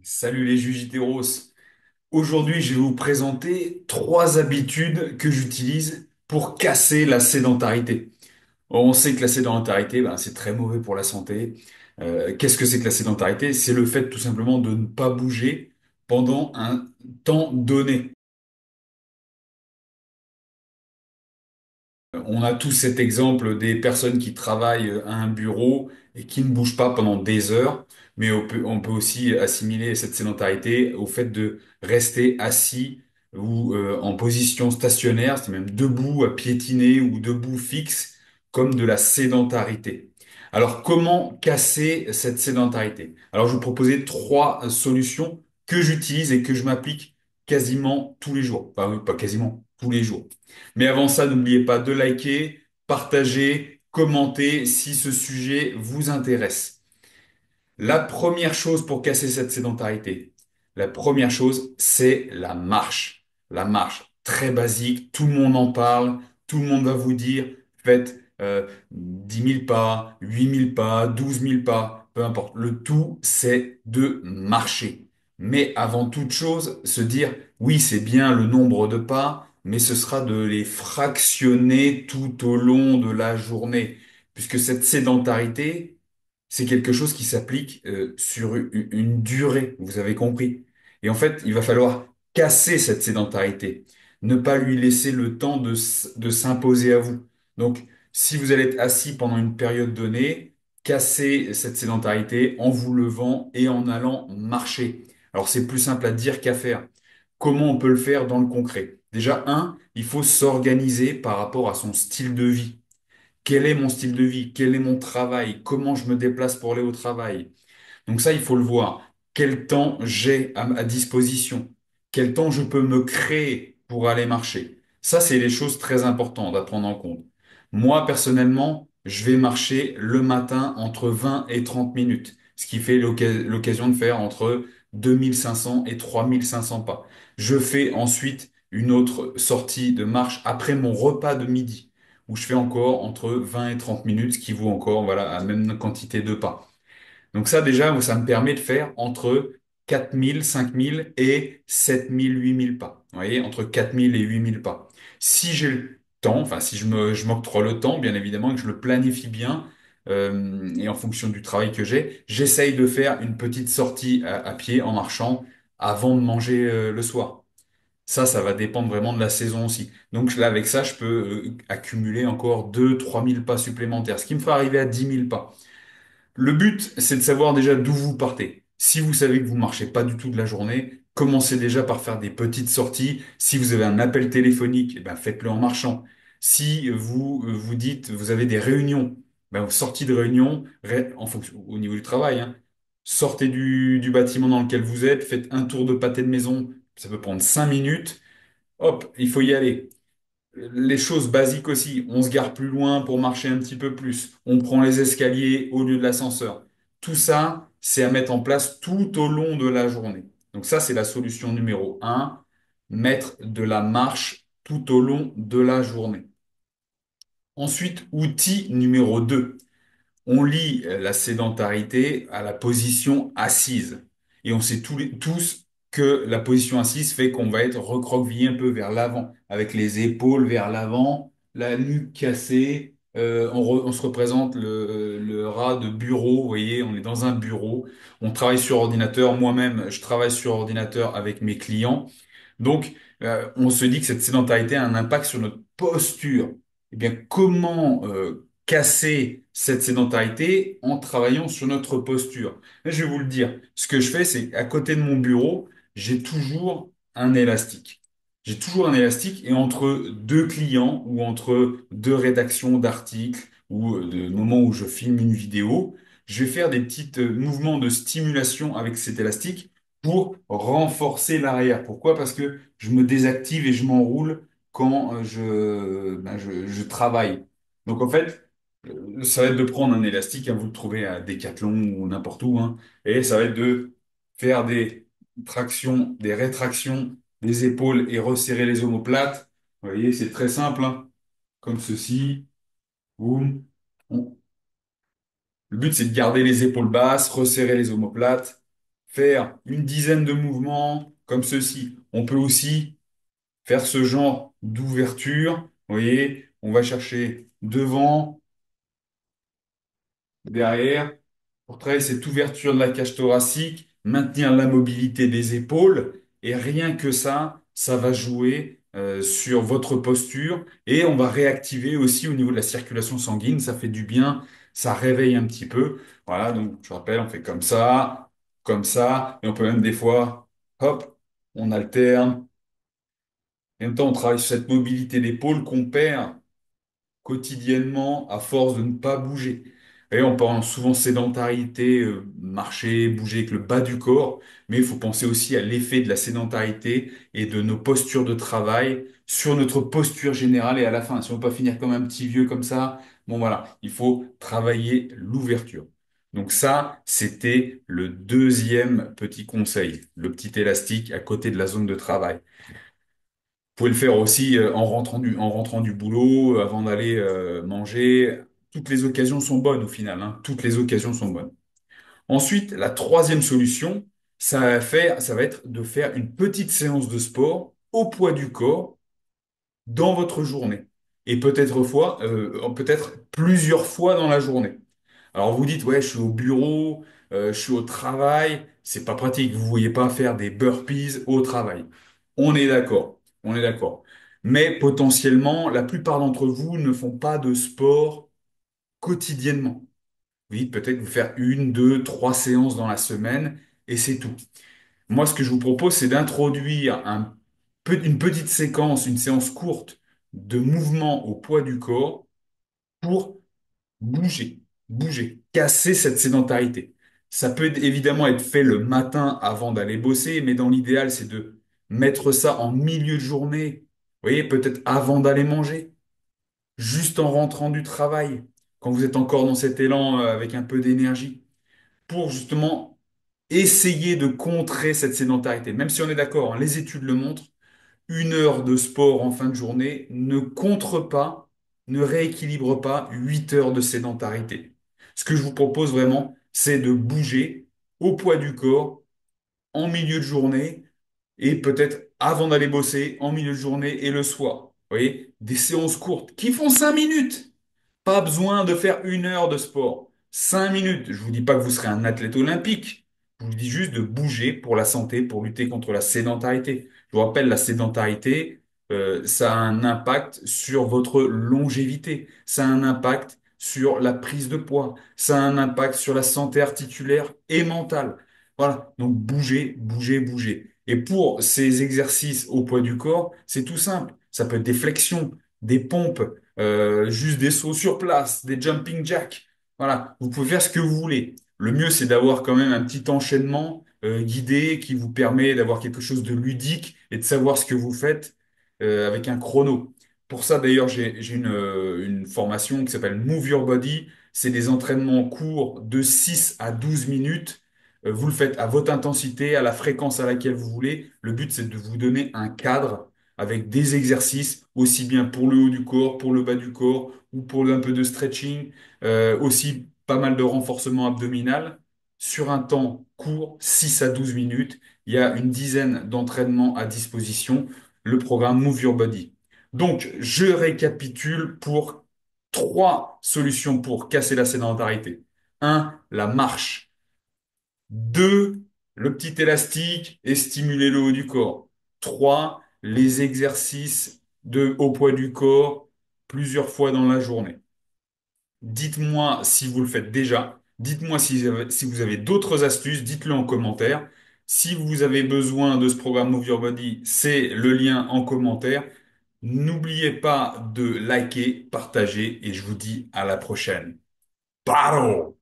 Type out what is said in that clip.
Salut les Jugiteros. Aujourd'hui, je vais vous présenter trois habitudes que j'utilise pour casser la sédentarité. On sait que la sédentarité, ben, c'est très mauvais pour la santé. Qu'est-ce que c'est que la sédentarité? C'est le fait tout simplement de ne pas bouger pendant un temps donné. On a tous cet exemple des personnes qui travaillent à un bureau et qui ne bougent pas pendant des heures, mais on peut aussi assimiler cette sédentarité au fait de rester assis ou en position stationnaire, c'est même debout à piétiner ou debout fixe, comme de la sédentarité. Alors, comment casser cette sédentarité? Alors, je vais vous proposer trois solutions que j'utilise et que je m'applique quasiment tous les jours. Enfin, oui, pas quasiment, tous les jours. Mais avant ça, n'oubliez pas de liker, partager, commenter si ce sujet vous intéresse. La première chose pour casser cette sédentarité, la première chose, c'est la marche. La marche, très basique, tout le monde en parle, tout le monde va vous dire, faites 10 000 pas, 8 000 pas, 12 000 pas, peu importe. Le tout, c'est de marcher. Mais avant toute chose, se dire, oui, c'est bien le nombre de pas, mais ce sera de les fractionner tout au long de la journée. Puisque cette sédentarité, c'est quelque chose qui s'applique sur une durée, vous avez compris. Et en fait, il va falloir casser cette sédentarité, ne pas lui laisser le temps de s'imposer à vous. Donc, si vous allez être assis pendant une période donnée, cassez cette sédentarité en vous levant et en allant marcher. Alors, c'est plus simple à dire qu'à faire. Comment on peut le faire dans le concret? Déjà, il faut s'organiser par rapport à son style de vie. Quel est mon style de vie? Quel est mon travail? Comment je me déplace pour aller au travail? Donc ça, il faut le voir. Quel temps j'ai à disposition? Quel temps je peux me créer pour aller marcher? Ça, c'est les choses très importantes à prendre en compte. Moi, personnellement, je vais marcher le matin entre 20 et 30 minutes, ce qui fait l'occasion de faire entre 2500 et 3500 pas. Je fais ensuite une autre sortie de marche après mon repas de midi, où je fais encore entre 20 et 30 minutes, ce qui vaut encore, voilà, la même quantité de pas. Donc ça, déjà, ça me permet de faire entre 4000, 5000 et 7000, 8000 pas. Vous voyez, entre 4000 et 8000 pas. Si j'ai le temps, enfin, si je m'octroie le temps, bien évidemment, et que je le planifie bien, et en fonction du travail que j'ai, j'essaye de faire une petite sortie à pied en marchant avant de manger, le soir. Ça va dépendre vraiment de la saison aussi. Donc là, avec ça, je peux, accumuler encore 2 3 000 pas supplémentaires, ce qui me fera arriver à 10 000 pas. Le but, c'est de savoir déjà d'où vous partez. Si vous savez que vous marchez pas du tout de la journée, commencez déjà par faire des petites sorties. Si vous avez un appel téléphonique, eh ben faites-le en marchant. Si vous vous dites, vous avez des réunions, ben vous sortez de réunion en fonction au niveau du travail, hein. Sortez du bâtiment dans lequel vous êtes, faites un tour de pâté de maison. Ça peut prendre 5 minutes. Hop, il faut y aller. Les choses basiques aussi, on se gare plus loin pour marcher un petit peu plus, on prend les escaliers au lieu de l'ascenseur. Tout ça, c'est à mettre en place tout au long de la journée. Donc ça, c'est la solution numéro un, mettre de la marche tout au long de la journée. Ensuite, outil numéro 2. On lie la sédentarité à la position assise. Et on sait tous que la position assise fait qu'on va être recroquevillé un peu vers l'avant, avec les épaules vers l'avant, la nuque cassée. On se représente le rat de bureau, vous voyez, on est dans un bureau, on travaille sur ordinateur. Moi-même, je travaille sur ordinateur avec mes clients. Donc, on se dit que cette sédentarité a un impact sur notre posture. Eh bien, comment casser cette sédentarité en travaillant sur notre posture? Là, je vais vous le dire. Ce que je fais, c'est qu'à côté de mon bureau, j'ai toujours un élastique. J'ai toujours un élastique et entre deux clients ou entre deux rédactions d'articles ou de moments où je filme une vidéo, je vais faire des petits mouvements de stimulation avec cet élastique pour renforcer l'arrière. Pourquoi? Parce que je me désactive et je m'enroule quand je travaille. Donc en fait, ça va être de prendre un élastique, hein, vous le trouvez à Decathlon ou n'importe où, hein, et ça va être de faire des tractions, des rétractions des épaules et resserrer les omoplates. Vous voyez, c'est très simple, hein, comme ceci. Boum. On- Le but, c'est de garder les épaules basses, resserrer les omoplates. faire une dizaine de mouvements comme ceci. On peut aussi faire ce genre d'ouverture. Vous voyez, on va chercher devant, derrière, pour travailler cette ouverture de la cage thoracique, maintenir la mobilité des épaules. Et rien que ça va jouer sur votre posture. Et on va réactiver aussi au niveau de la circulation sanguine. Ça fait du bien, ça réveille un petit peu. Voilà, donc je rappelle, on fait comme ça. Et on peut même des fois, hop, on alterne. En même temps, on travaille sur cette mobilité d'épaule qu'on perd quotidiennement à force de ne pas bouger. Et on parle souvent sédentarité, marcher, bouger avec le bas du corps, mais il faut penser aussi à l'effet de la sédentarité et de nos postures de travail sur notre posture générale et à la fin. Si on ne veut pas finir comme un petit vieux comme ça, bon voilà, il faut travailler l'ouverture. Donc ça, c'était le deuxième petit conseil, le petit élastique à côté de la zone de travail. Vous pouvez le faire aussi en rentrant du boulot, avant d'aller manger. Toutes les occasions sont bonnes au final, hein. Toutes les occasions sont bonnes. Ensuite, la troisième solution, ça va être de faire une petite séance de sport au poids du corps dans votre journée. Et peut-être plusieurs fois dans la journée. Alors vous dites, ouais, je suis au bureau, je suis au travail, c'est pas pratique. Vous ne voyez pas faire des burpees au travail. On est d'accord, on est d'accord. Mais potentiellement, la plupart d'entre vous ne font pas de sport quotidiennement. Oui, peut-être vous faire une, deux, trois séances dans la semaine et c'est tout. Moi, ce que je vous propose, c'est d'introduire une petite séquence, une séance courte de mouvement au poids du corps pour bouger, bouger, casser cette sédentarité. Ça peut évidemment être fait le matin avant d'aller bosser, mais dans l'idéal, c'est de mettre ça en milieu de journée. Vous voyez, peut-être avant d'aller manger, juste en rentrant du travail, quand vous êtes encore dans cet élan avec un peu d'énergie, pour justement essayer de contrer cette sédentarité. Même si on est d'accord, hein, les études le montrent, une heure de sport en fin de journée ne contre pas, ne rééquilibre pas 8 heures de sédentarité. Ce que je vous propose vraiment, c'est de bouger au poids du corps en milieu de journée et peut-être avant d'aller bosser, en milieu de journée et le soir. Vous voyez, des séances courtes qui font 5 minutes. Pas besoin de faire une heure de sport. 5 minutes. Je vous dis pas que vous serez un athlète olympique. Je vous dis juste de bouger pour la santé, pour lutter contre la sédentarité. Je vous rappelle, la sédentarité, ça a un impact sur votre longévité. Ça a un impact sur la prise de poids. Ça a un impact sur la santé articulaire et mentale. Voilà. Donc, bouger, bouger, bouger. Et pour ces exercices au poids du corps, c'est tout simple. Ça peut être des flexions, des pompes, juste des sauts sur place, des jumping jacks. Voilà, vous pouvez faire ce que vous voulez. Le mieux, c'est d'avoir quand même un petit enchaînement guidé qui vous permet d'avoir quelque chose de ludique et de savoir ce que vous faites avec un chrono. Pour ça, d'ailleurs, j'ai une formation qui s'appelle Move Your Body. C'est des entraînements courts de 6 à 12 minutes. Vous le faites à votre intensité, à la fréquence à laquelle vous voulez. Le but, c'est de vous donner un cadre avec des exercices, aussi bien pour le haut du corps, pour le bas du corps, ou pour un peu de stretching, aussi pas mal de renforcement abdominal. Sur un temps court, 6 à 12 minutes, il y a une dizaine d'entraînements à disposition, le programme Move Your Body. Donc, je récapitule pour trois solutions pour casser la sédentarité. Un, la marche. Deux, le petit élastique et stimuler le haut du corps. Trois, les exercices de haut poids du corps plusieurs fois dans la journée. Dites-moi si vous le faites déjà. Dites-moi si vous avez d'autres astuces. Dites-le en commentaire. Si vous avez besoin de ce programme Move Your Body, c'est le lien en commentaire. N'oubliez pas de liker, partager et je vous dis à la prochaine. Battle!